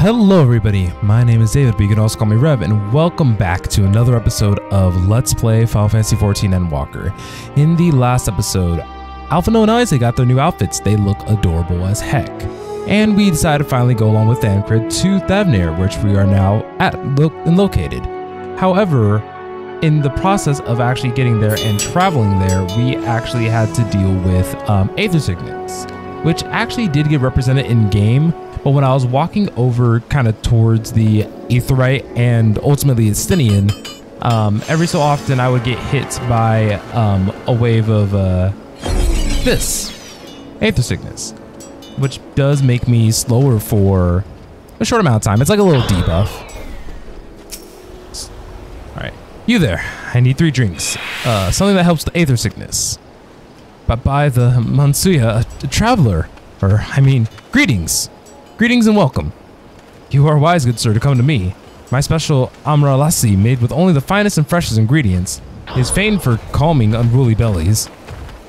Hello everybody, my name is David, but you can also call me Rev, and welcome back to another episode of Let's Play Final Fantasy XIV Endwalker. In the last episode, Alphinaud and Isaac got their new outfits. They look adorable as heck. And we decided to finally go along with Thancred to Thavnair, which we are now located. However, in the process of actually getting there and traveling there, we actually had to deal with Aether Sickness, which actually did get represented in game. But when I was walking over kind of towards the Aetherite and ultimately Estinian, every so often I would get hit by a wave of this Aether Sickness, which does make me slower for a short amount of time. It's like a little debuff. All right, you there. I need 3 drinks. Something that helps the Aether Sickness. But by the Mansuya, a traveler, or I mean, greetings. Greetings and welcome. You are wise, good sir, to come to me. My special amra lassi, made with only the finest and freshest ingredients, is famed for calming unruly bellies.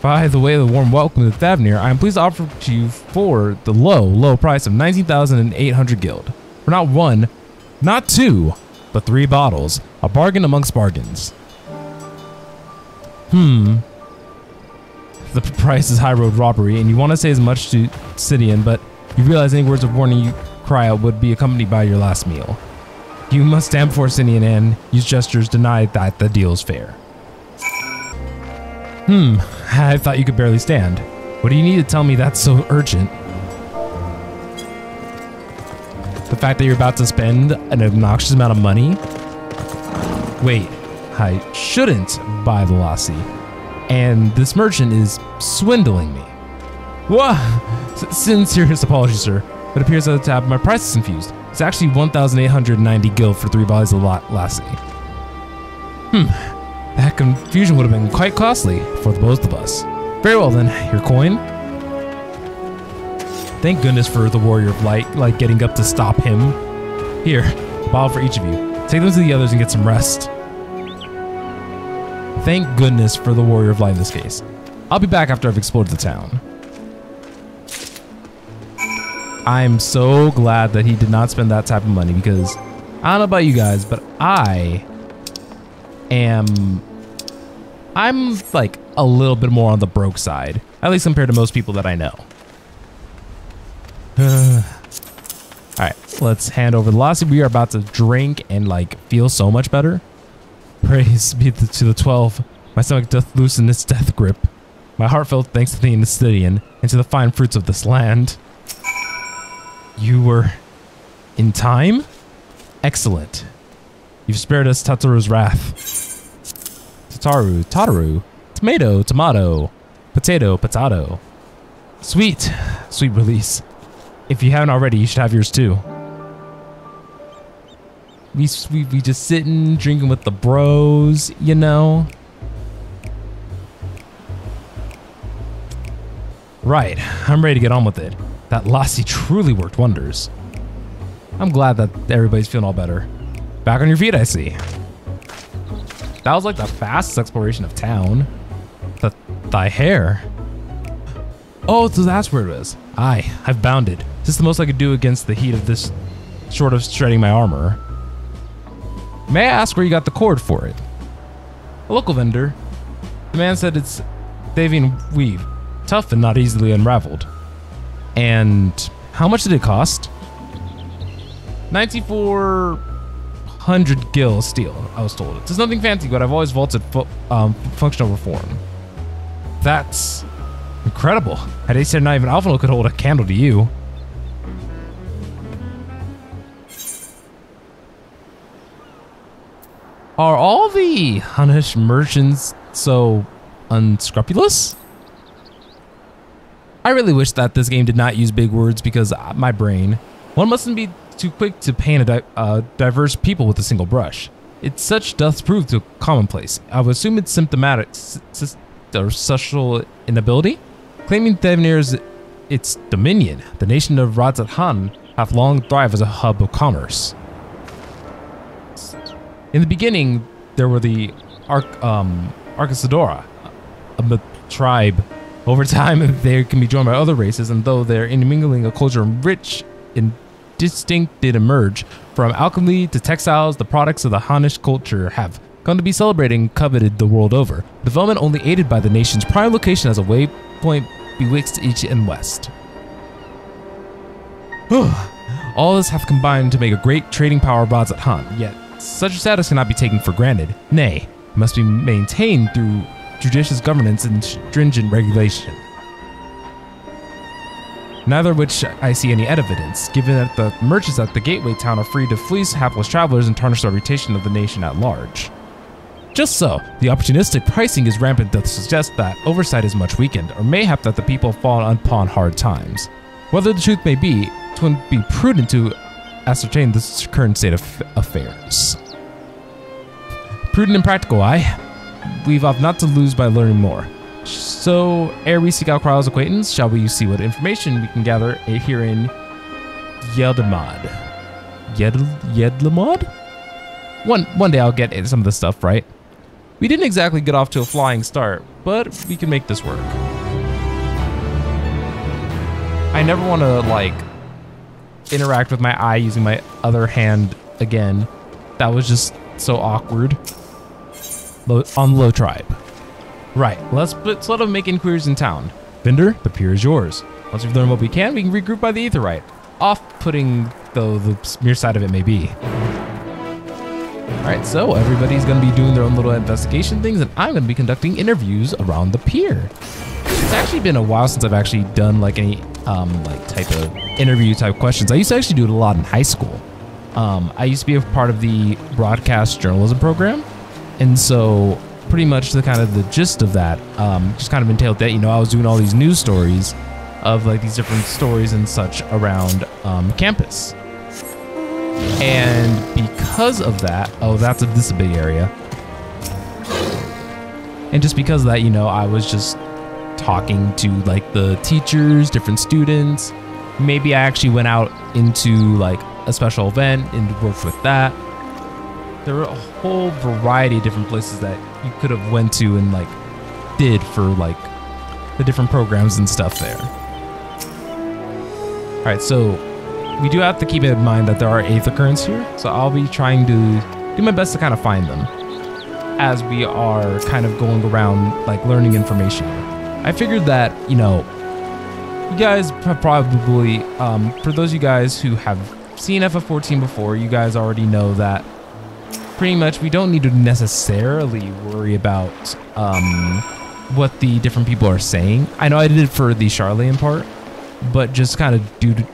By the way of the warm welcome to Thavnair, I am pleased to offer to you for the low price of 19,800 guild. For not 1, not 2, but 3 bottles. A bargain amongst bargains. The price is high road robbery, and you want to say as much to Sidian, but you realize any words of warning you cry out would be accompanied by your last meal. You must stand before Sidian and use gestures deny that the deal is fair. I thought you could barely stand. What do you need to tell me that's so urgent? The fact that you're about to spend an obnoxious amount of money? Wait, I shouldn't buy the lassi. And this merchant is swindling me. Whoa! Sincerest apologies, sir. It appears that the tab my price is confused. It's actually 1,890 gil for 3 bottles of lassi. That confusion would have been quite costly for the both of us. Very well then, your coin. Thank goodness for the Warrior of Light, like getting up to stop him. Here, a bottle for each of you. Take them to the others and get some rest. Thank goodness for the Warrior of Light in this case. I'll be back after I've explored the town. I'm so glad that he did not spend that type of money, because I don't know about you guys, but I'm like a little bit more on the broke side, at least compared to most people that I know. All right, let's hand over the lassi. We are about to drink and like feel so much better. Praise be to the 12. My stomach doth loosen its death grip. My heartfelt thanks to the Estinian and to the fine fruits of this land. You were in time? Excellent. You've spared us Tataru's wrath. Tataru, tomato, potato. Sweet release. If you haven't already, you should have yours too. We just sitting, drinking with the bros, you know? Right, I'm ready to get on with it. That lassi truly worked wonders. I'm glad that everybody's feeling all better. Back on your feet, I see. That was like the fastest exploration of town. Thy hair. Oh, so that's where it is. Aye, I've bounded. This is the most I could do against the heat of this, short of shredding my armor. May I ask where you got the cord for it? A local vendor. The man said it's Thavian weave, tough and not easily unraveled. And how much did it cost? 9,400 gil steel, I was told. It's nothing fancy, but I've always vaulted functional reform. That's incredible. At Acer, not even Alphinaud could hold a candle to you. Are all the Hunnish merchants so unscrupulous? I really wish that this game did not use big words, because my brain. One mustn't be too quick to paint a diverse people with a single brush. It's such doth prove to commonplace. I would assume it's symptomatic or social inability. Claiming Thavnair its dominion, the nation of Radzat-Han hath long thrived as a hub of commerce. In the beginning, there were the Arcasadora, a tribe. Over time, they can be joined by other races, and though they're intermingling a culture rich in distinct did emerge. From alchemy to textiles, the products of the Hannish culture have come to be celebrated and coveted the world over. Development only aided by the nation's prime location as a waypoint betwixt east and west. All this have combined to make a great trading power of odds at Han, yet such a status cannot be taken for granted. Nay, it must be maintained through judicious governance and stringent regulation. Neither of which I see any evidence, given that the merchants at the gateway town are free to fleece hapless travelers and tarnish the reputation of the nation at large. Just so, the opportunistic pricing is rampant to suggest that oversight is much weakened, or mayhap that the people have fallen upon hard times. Whether the truth may be, it would be prudent to ascertain the current state of affairs. Prudent and practical, we've not to lose by learning more. So, ere we seek out Kryle's acquaintance, shall we see what information we can gather here in Yedlamad? Yedlamad? One day I'll get some of this stuff right. We didn't exactly get off to a flying start, but we can make this work. I never want to, like, interact with my eye using my other hand again. That was just so awkward. On Low Tribe. Right, let's let them make inquiries in town. Vendor, the pier is yours. Once we've learned what we can regroup by the Aetheryte. Off-putting, though the mere side of it may be. Alright, so everybody's going to be doing their own little investigation things, and I'm going to be conducting interviews around the pier. It's actually been a while since I've actually done like any like type of interview type questions. I used to actually do it a lot in high school. I used to be a part of the broadcast journalism program, and so pretty much the kind of the gist of that just kind of entailed that, you know, I was doing all these news stories of like these different stories and such around campus. And because of that, this is a big area. And just because of that, you know, I was just talking to like the teachers, different students. Maybe I actually went out into like a special event and worked with that. There were a whole variety of different places that you could have went to and like did for like the different programs and stuff there. All right, so we do have to keep in mind that there are Aether currents here, so I'll be trying to do my best to kind of find them as we are kind of going around like learning information. I figured that, you know, you guys have probably, for those of you guys who have seen FF14 before, you guys already know that pretty much we don't need to necessarily worry about what the different people are saying. I know I did it for the Charlatan part, but just kind of due to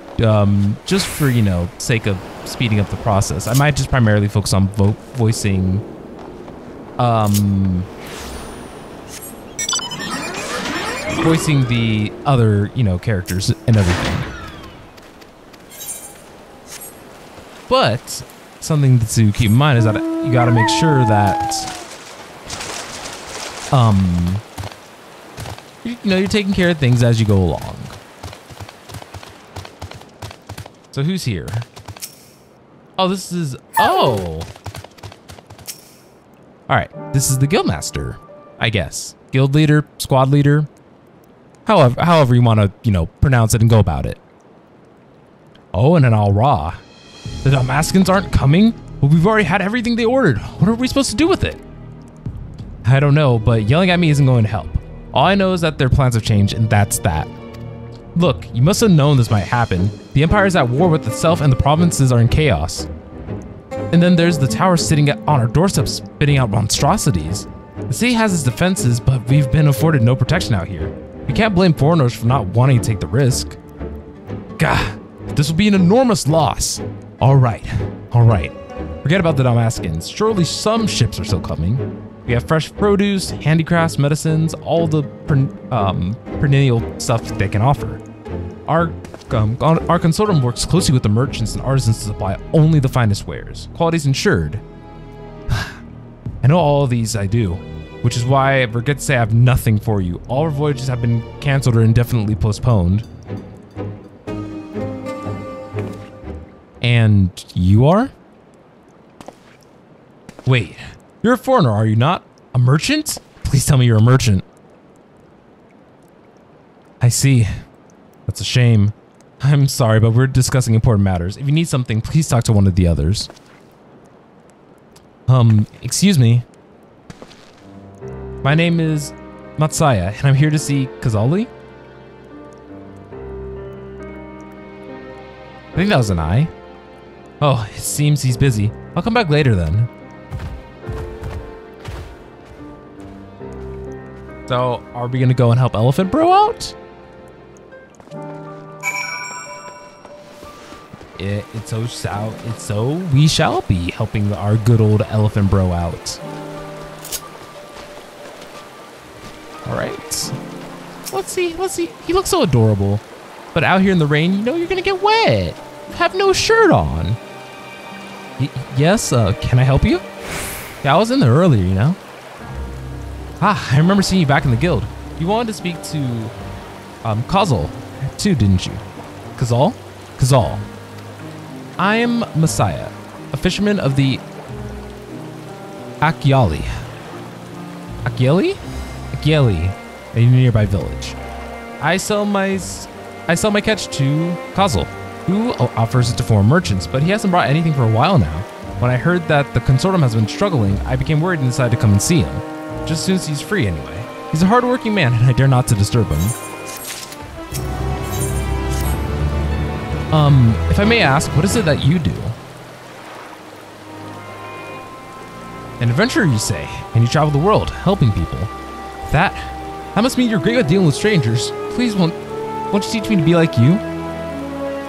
just for, you know, sake of speeding up the process, I might just primarily focus on voicing voicing the other, you know, characters and everything. But something to keep in mind is that you got to make sure that you know, you're taking care of things as you go along. So who's here? Oh, this is, oh. All right, this is the guildmaster, I guess. Guild leader, squad leader, however you want to, you know, pronounce it and go about it. Oh, and an Al-Ra. The Dalmaskins aren't coming? Well, we've already had everything they ordered. What are we supposed to do with it? I don't know, but yelling at me isn't going to help. All I know is that their plans have changed, and that's that. Look, you must have known this might happen. The Empire is at war with itself, and the provinces are in chaos. And then there's the tower sitting on our doorstep spitting out monstrosities. The city has its defenses, but we've been afforded no protection out here. We can't blame foreigners for not wanting to take the risk. Gah, this will be an enormous loss. All right. Forget about the Dalmaskins. Surely some ships are still coming. We have fresh produce, handicrafts, medicines, all the perennial stuff they can offer. Our consortium works closely with the merchants and artisans to supply only the finest wares. Quality's ensured. I know all of these I do, which is why I forget to say I have nothing for you. All our voyages have been canceled or indefinitely postponed. And you are? Wait, you're a foreigner, are you not? A merchant? Please tell me you're a merchant. I see. That's a shame. I'm sorry, but we're discussing important matters. If you need something, please talk to one of the others. Excuse me. My name is Matsaya, and I'm here to see Kazali? I think that was an I. Oh, it seems he's busy. I'll come back later then. So, are we gonna go and help Elephant Bro out? It's so we shall be helping our good old Elephant Bro out. All right. Let's see. He looks so adorable. But out here in the rain, you know you're gonna get wet. You have no shirt on. Yes, can I help you? Yeah, I was in there earlier, you know. Ah, I remember seeing you back in the guild. You wanted to speak to, Kazal, too, didn't you? Kazal? Kazal. I am Messiah, a fisherman of the Akyali. Akyali? Akyali, a nearby village. I sell my catch to Kazal, who offers it to foreign merchants, but he hasn't brought anything for a while now. When I heard that the consortium has been struggling, I became worried and decided to come and see him. Just as soon as he's free anyway. He's a hard-working man and I dare not to disturb him. If I may ask, what is it that you do? An adventurer, you say, and you travel the world, helping people. That must mean you're great at dealing with strangers. Please, won't you teach me to be like you?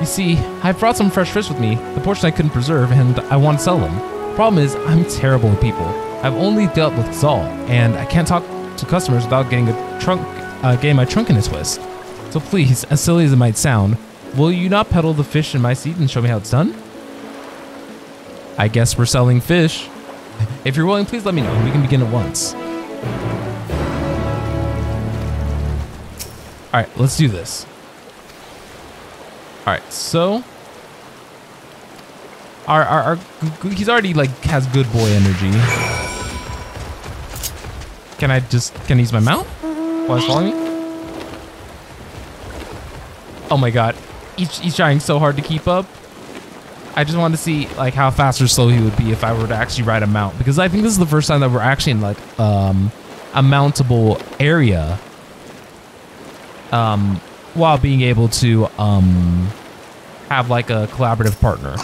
You see, I've brought some fresh fish with me, the portion I couldn't preserve, and I want to sell them. Problem is, I'm terrible with people. I've only dealt with Zal, and I can't talk to customers without getting my trunk in a twist. So please, as silly as it might sound, will you not peddle the fish in my seat and show me how it's done? I guess we're selling fish. If you're willing, please let me know. We can begin at once. All right, let's do this. All right, so he's already like has good boy energy. Can I use my mount while he's following me? Oh my god, he's trying so hard to keep up. I just wanted to see like how fast or slow he would be if I were to actually ride a mount, because I think this is the first time that we're actually in like a mountable area, while being able to have like a collaborative partner.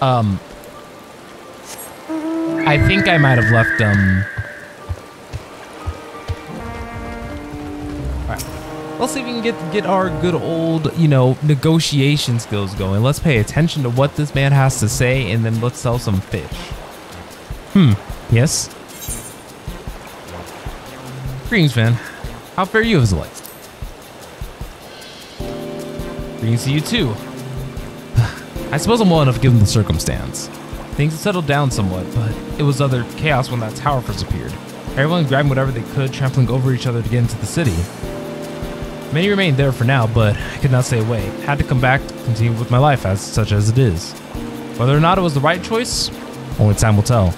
I think I might have left Alright. Let's see if we can get our good old, you know, negotiation skills going. Let's pay attention to what this man has to say, and then let's sell some fish. Yes? Greetings, man. How fare you as a light? Greetings to you too. I suppose I'm well enough given the circumstance. Things had settled down somewhat, but it was utter chaos when that tower first appeared. Everyone grabbing whatever they could, trampling over each other to get into the city. Many remained there for now, but I could not stay away. Had to come back to continue with my life as such as it is. Whether or not it was the right choice, only time will tell.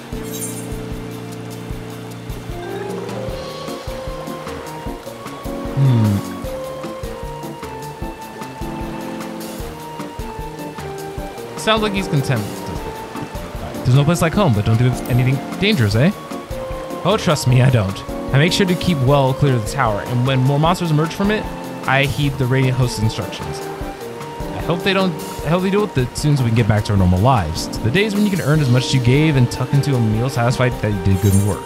Sounds like he's content. There's no place like home, but don't do anything dangerous, eh? Oh, trust me, I don't. I make sure to keep well clear of the tower, and when more monsters emerge from it, I heed the Radiant Host's instructions. I hope they do it as soon as we can get back to our normal lives. To the days when you can earn as much as you gave and tuck into a meal satisfied that you did good work.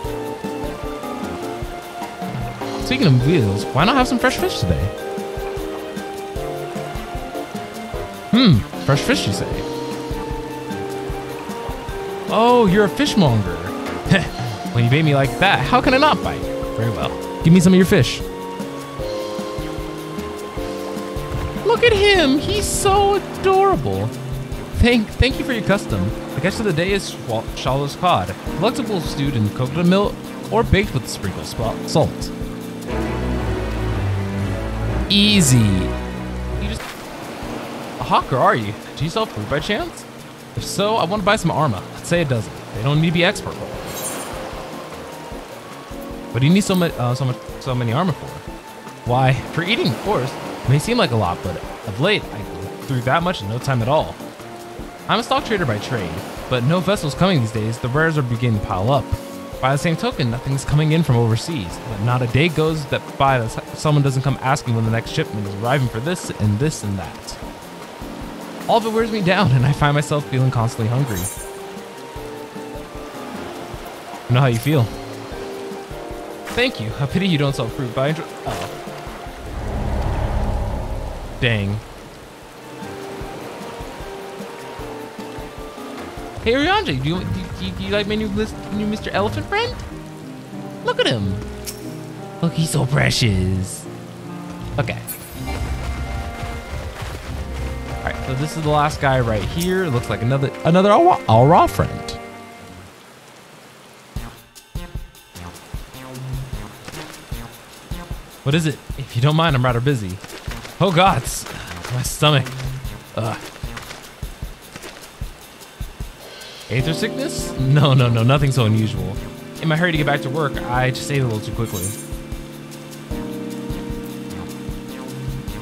Speaking of meals, why not have some fresh fish today? Fresh fish, you say? Oh, you're a fishmonger. When you bait me like that, how can I not bite? Very well. Give me some of your fish. Look at him. He's so adorable. Thank you for your custom. The catch of the day is Shallow's cod. Delectable stewed in coconut milk or baked with a sprinkle of salt. Easy. You just a hawker, are you? Do you sell food by chance? If so, I want to buy some armor. Let's say a dozen. They don't need to be expert. What do you need so many armor for? Why, for eating, of course. It may seem like a lot, but of late, I go through that much in no time at all. I'm a stock trader by trade, but no vessels coming these days. The wares are beginning to pile up. By the same token, nothing's coming in from overseas, but not a day goes by that someone doesn't come asking when the next shipment is arriving for this and this and that. All of it wears me down, and I find myself feeling constantly hungry. I know how you feel. Thank you. A pity you don't sell fruit, but I enjoy. Oh. Dang. Hey, Ryanje, do you like my new Mr. Elephant friend? Look at him. Look, he's so precious. Okay. All right, so this is the last guy right here. It looks like another Al-Ra friend. What is it? If you don't mind, I'm rather busy. Oh gods, my stomach. Ugh. Aether sickness? No, nothing so unusual. In my hurry to get back to work, I just ate a little too quickly.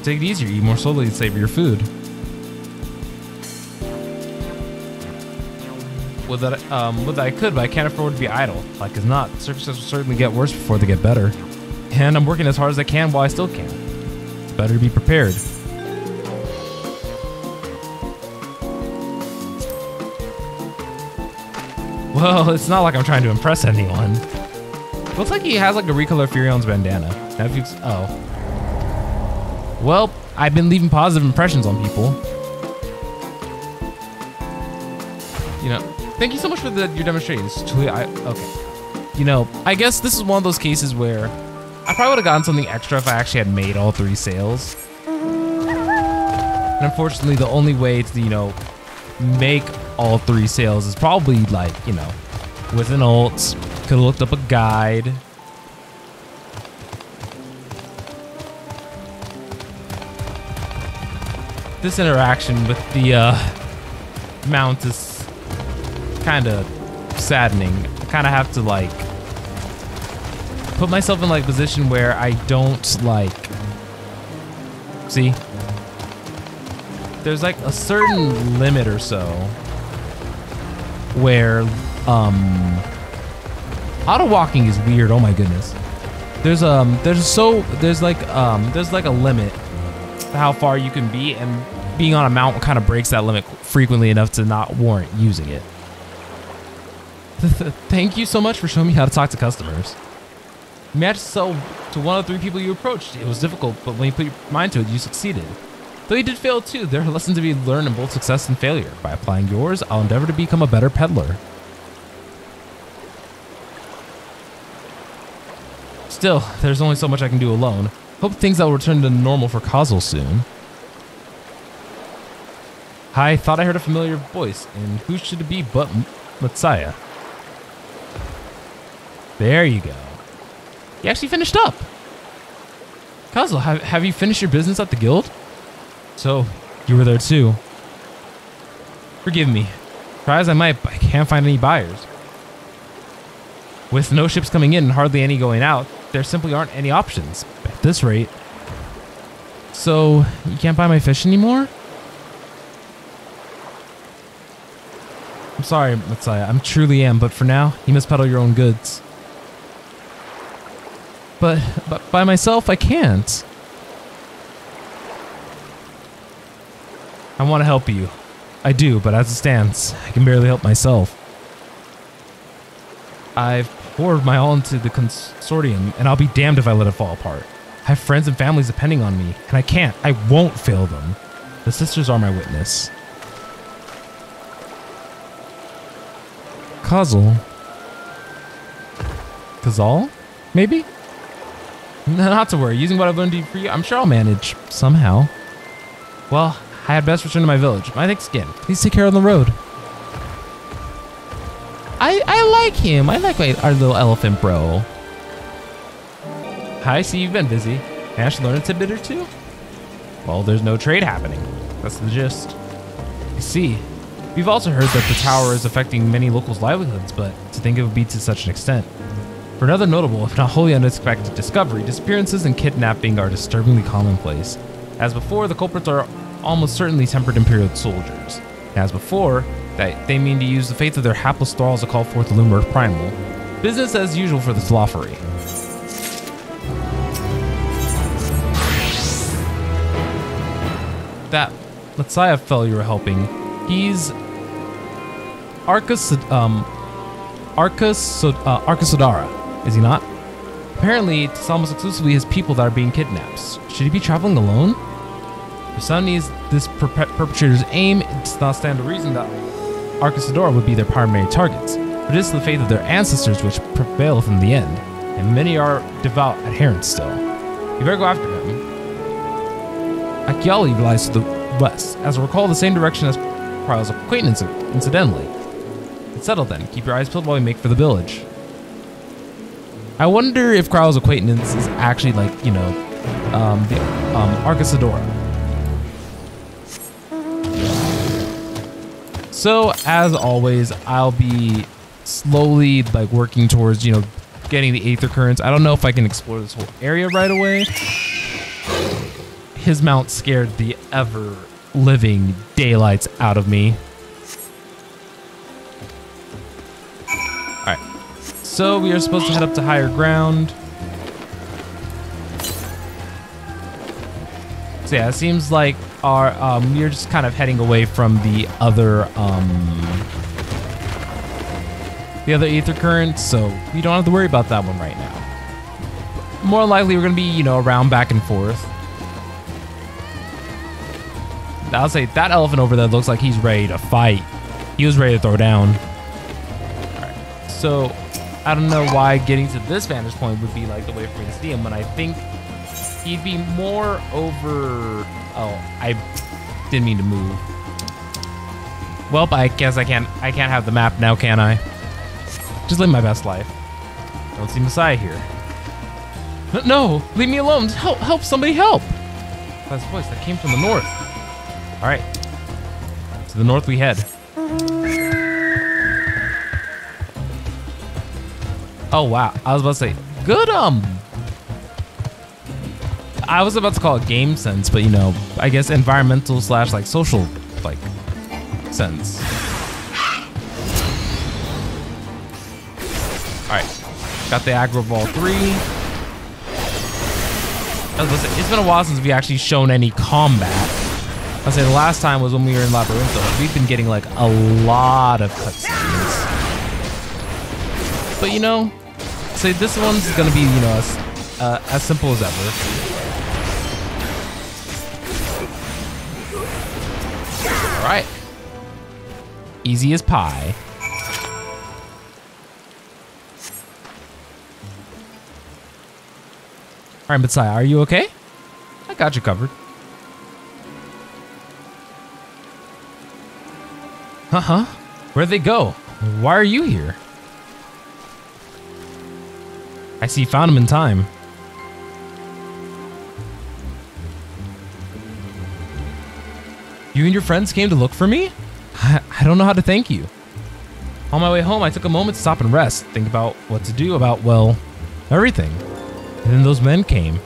Take it easier, eat more slowly and savor your food. Would that I could, but I can't afford to be idle. Like as not, circumstances will certainly get worse before they get better. And I'm working as hard as I can while I still can. It's better to be prepared. Well, it's not like I'm trying to impress anyone. Looks like he has like a recolor Furion's bandana. Now if you, oh. Well, I've been leaving positive impressions on people. You know, thank you so much for your demonstration. It's truly, okay. You know, I guess this is one of those cases where I probably would have gotten something extra if I actually had made all 3 sales. And unfortunately, the only way to, you know, make all 3 sales is probably like, you know, with an ult. Could have looked up a guide. This interaction with the mount is kind of saddening. I kind of have to like put myself in like a position where I don't like, see, there's like a certain limit or so where auto walking is weird. Oh my goodness. There's like a limit to how far you can be, and being on a mount kind of breaks that limit frequently enough to not warrant using it. Thank you so much for showing me how to talk to customers. You managed to sell to one of the 3 people you approached. It was difficult, but when you put your mind to it, you succeeded. Though you did fail too, there are lessons to be learned in both success and failure. By applying yours, I'll endeavor to become a better peddler. Still, there's only so much I can do alone. Hope things will return to normal for Kazel soon. Hi, thought I heard a familiar voice, and who should it be but Matsaya? There you go. You actually finished up. Kazel, have you finished your business at the guild? So, you were there too. Forgive me. Try as I might, but I can't find any buyers. With no ships coming in and hardly any going out, there simply aren't any options at this rate. So, you can't buy my fish anymore? I'm sorry, Matsaya, I truly am, but for now, you must peddle your own goods. But by myself, I can't. I want to help you. I do, but as it stands, I can barely help myself. I've poured my all into the consortium, and I'll be damned if I let it fall apart. I have friends and families depending on me, and I won't fail them. The sisters are my witness. Kazel? Kazal? Maybe? Not to worry, using what I've learned for you, I'm sure I'll manage somehow. Well, I had best return to my village. My thanks again. Please take care on the road. I like him. I like our little elephant bro. I see you've been busy. Can I actually learn a tidbit or two? Well, there's no trade happening. That's the gist. I see. We've also heard that the tower is affecting many locals' livelihoods, but to think it would be to such an extent. For another notable, if not wholly unexpected discovery, disappearances and kidnapping are disturbingly commonplace. As before, the culprits are almost certainly tempered Imperial soldiers. As before, that they mean to use the faith of their hapless thralls to call forth the Lumberg Primal. Business as usual for the Sloffery. That Messiah fellow you were helping, he's Arkasodara, is he not? Apparently, it's almost exclusively his people that are being kidnapped. Should he be traveling alone? If some needs this perpetrator's aim, it does not stand to reason that Arkasodara would be their primary targets. But it is the faith of their ancestors which prevaileth in the end, and many are devout adherents still. You better go after him. Akiali lies to the west, as I recall the same direction as Kryle's acquaintance, incidentally. It's settled then. Keep your eyes peeled while we make for the village. I wonder if Kryle's acquaintance is actually like, you know, the Arkasodara. So, as always, I'll be slowly like working towards, you know, getting the Aether Currents. I don't know if I can explore this whole area right away. His mount scared the ever-living daylights out of me. Alright, so we are supposed to head up to higher ground. So yeah, it seems like our we're just kind of heading away from the other Aether Currents, so we don't have to worry about that one right now. More likely, we're gonna be, you know, around back and forth. I'll say that elephant over there looks like he's ready to fight. He was ready to throw down. Alright, so I don't know why getting to this vantage point would be like the way for me to see him when I think he'd be more over. Oh, I didn't mean to move. Well, I guess I can't have the map now, can I? Just live my best life. Don't see Messiah here. No, leave me alone. Help, somebody help. That's a voice that came from the north. All right, to the north we head. Oh wow, I was about to say, good I was about to call it game sense, but you know, I guess environmental / like social like sense. All right, got the aggro ball 3. Listen, it's been a while since we actually shown any combat. I'll say the last time was when we were in Labyrinthos. We've been getting like a lot of cutscenes. But you know, say this one's gonna be, you know, as simple as ever. All right, easy as pie. All right, Messiah, are you okay? I got you covered. Uh-huh. Where'd they go? Why are you here? I see you found him in time. You and your friends came to look for me? I don't know how to thank you. On my way home, I took a moment to stop and rest, think about what to do about, well, everything. And then those men came.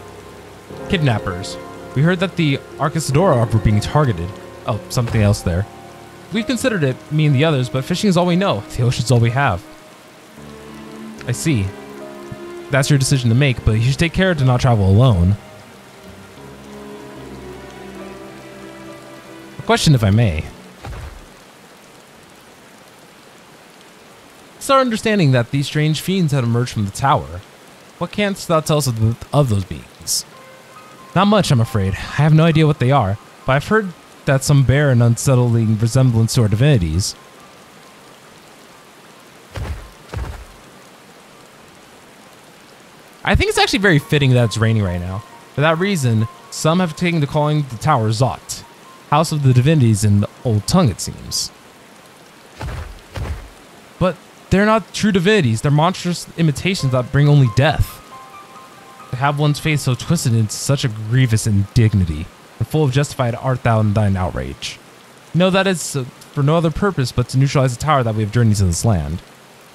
Kidnappers. We heard that the Arkasodara were being targeted. Oh, something else there. We've considered it, me and the others, but fishing is all we know. The ocean's all we have. I see. That's your decision to make, but you should take care to not travel alone. A question, if I may. It's our understanding that these strange fiends had emerged from the tower. What canst thou tell us of those beings? Not much, I'm afraid. I have no idea what they are, but I've heard that some bear an unsettling resemblance to our divinities. I think it's actually very fitting that it's raining right now. For that reason, some have taken to calling the tower Zot, House of the Divinities in the old tongue, it seems. But they're not true divinities, they're monstrous imitations that bring only death. To have one's faith so twisted into such a grievous indignity, and full of justified art thou in thine outrage. No, that is for no other purpose but to neutralize the tower that we have journeyed to this land.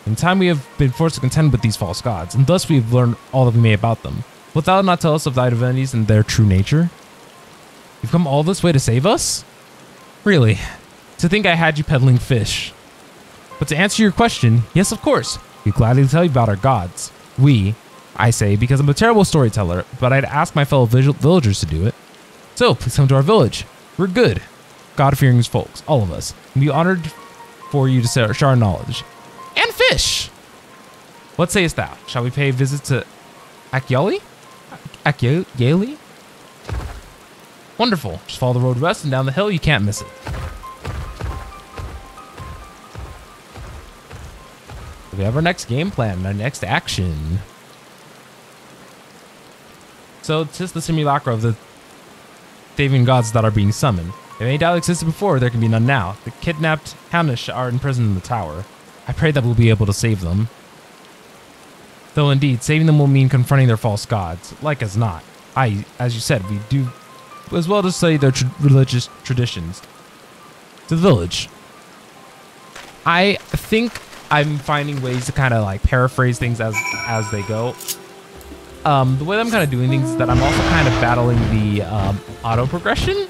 In time we have been forced to contend with these false gods, and thus we have learned all that we may about them. Wilt thou not tell us of thy divinities and their true nature? You've come all this way to save us? Really? To think I had you peddling fish. But to answer your question, yes, of course. We'd gladly tell you about our gods. We, I say, because I'm a terrible storyteller, but I'd ask my fellow villagers to do it. So, please come to our village. We're good, God-fearing folks, all of us. We'd be honored for you to share our knowledge. And fish! What sayest thou? Shall we pay a visit to Akyali? Akyali? Wonderful. Just follow the road west and down the hill, you can't miss it. We have our next game plan, our next action. So, 'tis the simulacra of the Thavnair gods that are being summoned. If any doubt existed before, there can be none now. The kidnapped Thavnair are imprisoned in the tower. I pray that we'll be able to save them. Though indeed, saving them will mean confronting their false gods. Like as not. As you said, we do as well to study their religious traditions. To the village. I think I'm finding ways to kind of like paraphrase things as they go. The way that I'm kind of doing things is that I'm also kind of battling the auto progression.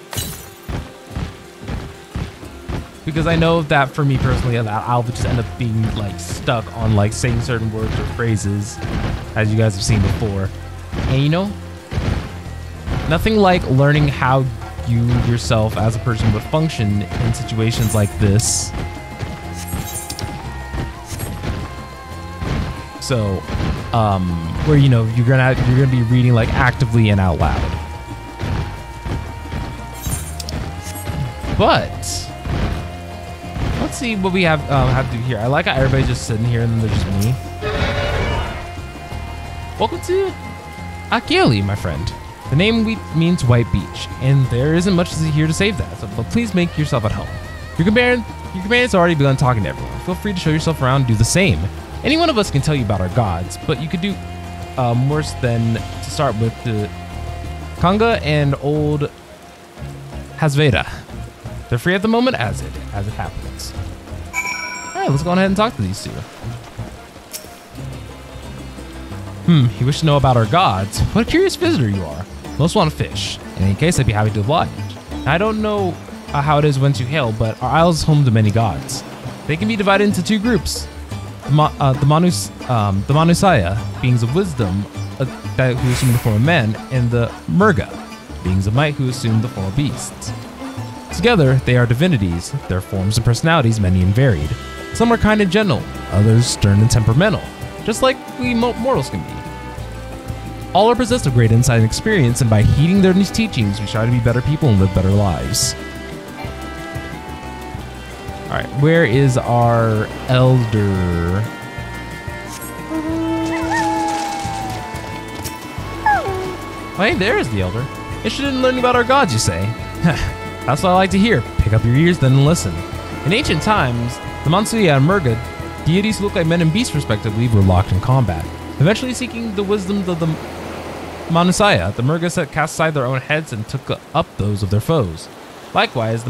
Because I know that for me personally, that I'll just end up being like stuck on like saying certain words or phrases, as you guys have seen before. And you know, nothing like learning how you yourself as a person would function in situations like this. So, where you know you're gonna be reading like actively and out loud. But let's see what we have to do here. I like how everybody's just sitting here and then there's just me. Welcome to Akyali, my friend. The name means white beach, and there isn't much here to save that. So, but please make yourself at home. Your companion's already begun talking to everyone. Feel free to show yourself around and do the same. Any one of us can tell you about our gods, but you could do worse than to start with the Kanga and old Hasveda. They're free at the moment as it happens. All right, let's go ahead and talk to these two. You wish to know about our gods? What a curious visitor you are. Most want to fish. In any case, I'd be happy to oblige. I don't know how it is whence you hail, but our isle is home to many gods. They can be divided into two groups. The Manusaya, beings of wisdom who assume the form of men, and the Murga, beings of might who assume the form of beasts. Together, they are divinities, their forms and personalities many and varied. Some are kind and gentle, others stern and temperamental, just like we mortals can be. All are possessed of great insight and experience, and by heeding their teachings, we try to be better people and live better lives. All right, where is our elder? Oh, hey, there's the elder. Interested in learning about our gods, you say? That's what I like to hear. Pick up your ears then and listen. In ancient times, the Mansuya and Murga, deities who look like men and beasts respectively, were locked in combat. Eventually seeking the wisdom of the Manusaya, the Murga cast aside their own heads and took up those of their foes. Likewise, the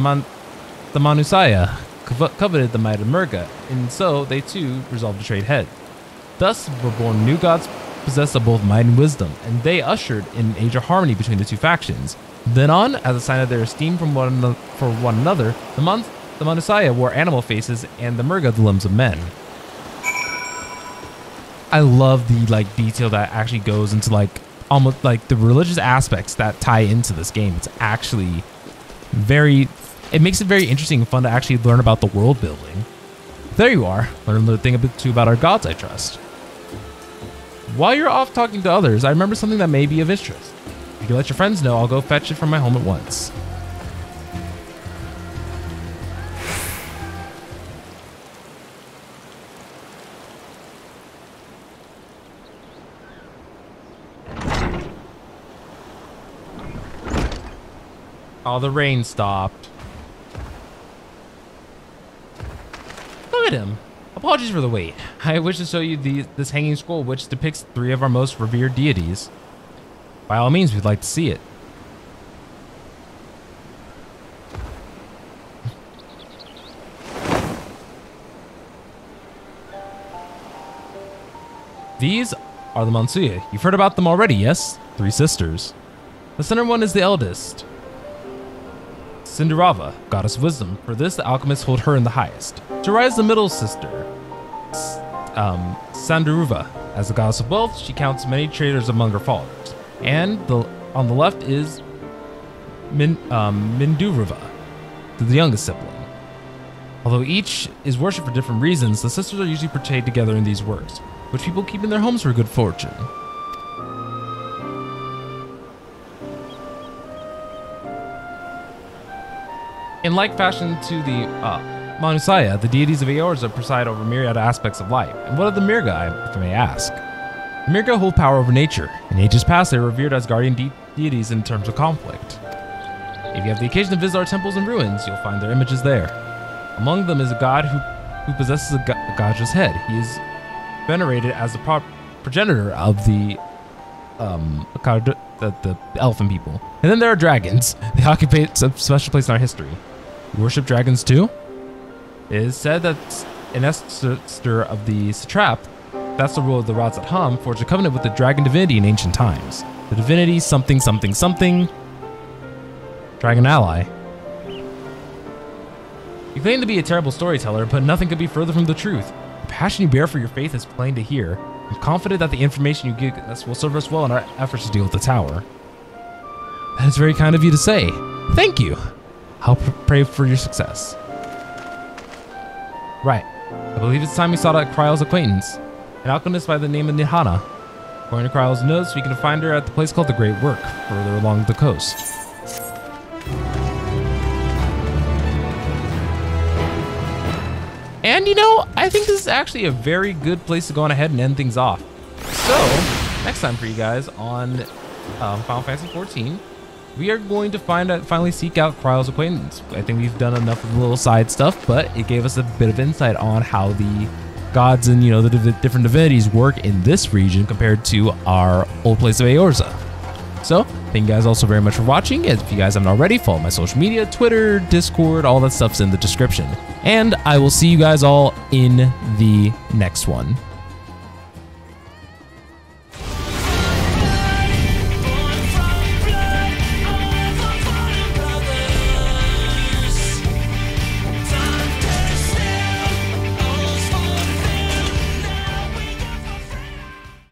Manusaya coveted the might of Murga, and so they too resolved to trade heads. Thus were born new gods possessed of both might and wisdom, and they ushered in an age of harmony between the two factions. Then on, as a sign of their esteem for one another, the Manusaya wore animal faces and the Murga the limbs of men. I love the detail that actually goes into almost the religious aspects that tie into this game. It's actually it makes it very interesting and fun to actually learn about the world building. There you are. Learn a little thing too about our gods, I trust. While you're off talking to others, I remember something that may be of interest. If you can let your friends know, I'll go fetch it from my home at once. Oh, the rain stopped. Look at him. Apologies for the wait. I wish to show you this hanging scroll which depicts 3 of our most revered deities. By all means, we'd like to see it. These are the Mansuya. You've heard about them already, yes? 3 sisters. The center one is the eldest, Cinderava, goddess of wisdom. For this, the alchemists hold her in the highest. Jiraiya is the middle sister, Sandaruva. As the goddess of wealth, she counts many traders among her followers. And on the left is Minduruva, the youngest sibling. Although each is worshipped for different reasons, the sisters are usually portrayed together in these works, which people keep in their homes for good fortune. In like fashion to the Manusaya, the deities of Eorza preside over myriad aspects of life. And what are the Mirga, if I may ask? The Mirga hold power over nature. In ages past, they were revered as guardian deities in terms of conflict. If you have the occasion to visit our temples and ruins, you'll find their images there. Among them is a god who possesses a Gaja's head. He is venerated as the progenitor of the elephant people. And then there are dragons. They occupy a special place in our history. You worship dragons too? It is said that an ancestor of the satrap, that's the rule of the Rads at Hum, forged a covenant with the dragon divinity in ancient times. The divinity something something something. Dragon ally. You claim to be a terrible storyteller, but nothing could be further from the truth. The passion you bear for your faith is plain to hear. I'm confident that the information you give us will serve us well in our efforts to deal with the tower. That is very kind of you to say. Thank you. I'll pray for your success. Right. I believe it's time we sought out Kryle's acquaintance, an alchemist by the name of Nihana. According to Kryle's notes, we can find her at the place called the Great Work, further along the coast. And you know, I think this is actually a very good place to go on ahead and end things off. So, next time for you guys on Final Fantasy XIV, we are going to finally seek out Kryle's acquaintance. I think we've done enough of the little side stuff, but it gave us a bit of insight on how the gods and, you know, the different divinities work in this region compared to our old place of Eorza. So, thank you guys also very much for watching. If you guys haven't already, follow my social media, Twitter, Discord, all that stuff's in the description. And I will see you guys all in the next one.